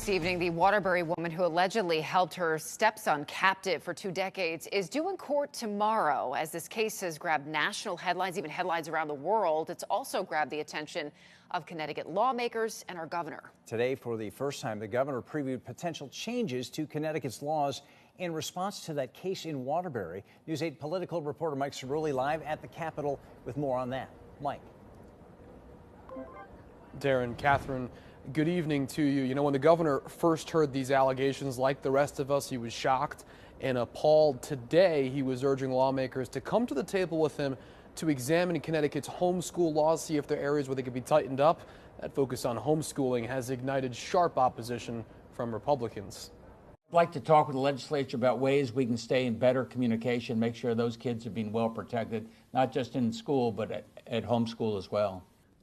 This evening, the Waterbury woman who allegedly held her stepson captive for 2 decades is due in court tomorrow. As this case has grabbed national headlines, even headlines around the world, it's also grabbed the attention of Connecticut lawmakers and our governor. Today, for the first time, the governor previewed potential changes to Connecticut's laws in response to that case in Waterbury. News 8 political reporter Mike Cerulli live at the Capitol with more on that. Mike. Darren, Catherine, good evening to you. You know, when the governor first heard these allegations, like the rest of us, he was shocked and appalled. Today, he was urging lawmakers to come to the table with him to examine Connecticut's homeschool laws, see if there are areas where they could be tightened up. That focus on homeschooling has ignited sharp opposition from Republicans. I'd like to talk with the legislature about ways we can stay in better communication, make sure those kids are being well protected, not just in school, but at homeschool as well.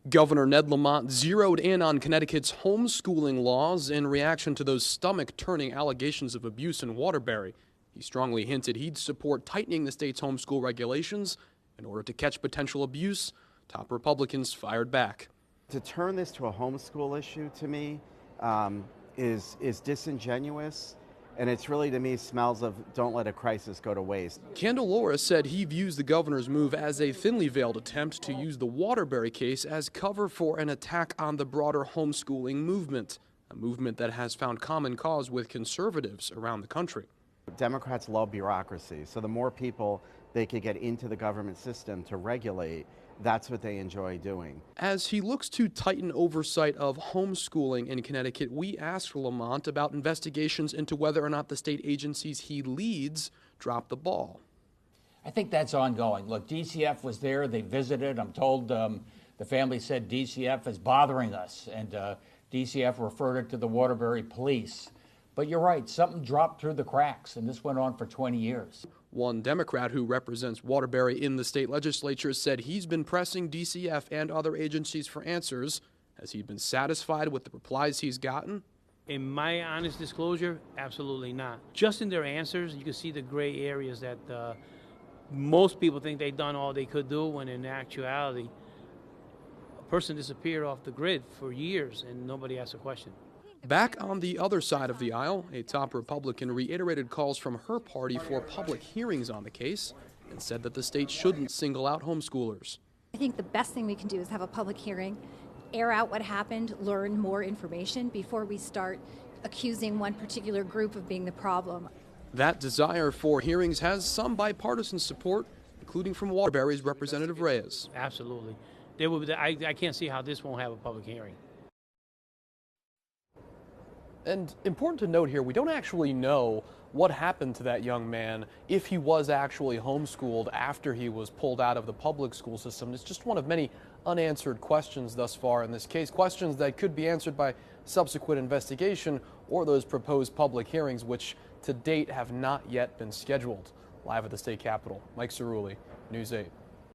Governor Ned Lamont zeroed in on Connecticut's homeschooling laws in reaction to those stomach-turning allegations of abuse in Waterbury. He strongly hinted he'd support tightening the state's homeschool regulations in order to catch potential abuse. Top Republicans fired back. To turn this to a homeschool issue, to me, is disingenuous. And it's really, to me, smells of don't let a crisis go to waste. Candelora said he views the governor's move as a thinly veiled attempt to use the Waterbury case as cover for an attack on the broader homeschooling movement, a movement that has found common cause with conservatives around the country. Democrats love bureaucracy, so the more people they could get into the government system to regulate, that's what they enjoy doing. As he looks to tighten oversight of homeschooling in Connecticut, we asked Lamont about investigations into whether or not the state agencies he leads dropped the ball. I think that's ongoing. Look, DCF was there. They visited. I'm told the family said DCF is bothering us, and DCF referred it to the Waterbury police. But you're right, something dropped through the cracks, and this went on for 20 years. One Democrat who represents Waterbury in the state legislature said he's been pressing DCF and other agencies for answers. Has he been satisfied with the replies he's gotten? In my honest disclosure, absolutely not. Just in their answers, you can see the gray areas that most people think they've done all they could do, when in actuality, a person disappeared off the grid for years and nobody asked a question. Back on the other side of the aisle, a top Republican reiterated calls from her party for public hearings on the case and said that the state shouldn't single out homeschoolers. I think the best thing we can do is have a public hearing, air out what happened, learn more information before we start accusing one particular group of being the problem. That desire for hearings has some bipartisan support, including from Waterbury's Representative Reyes. Absolutely. I can't see how this won't have a public hearing. And important to note here, we don't actually know what happened to that young man, if he was actually homeschooled after he was pulled out of the public school system. It's just one of many unanswered questions thus far in this case, questions that could be answered by subsequent investigation or those proposed public hearings, which to date have not yet been scheduled. Live at the state capitol, Mike Cerulli, News 8.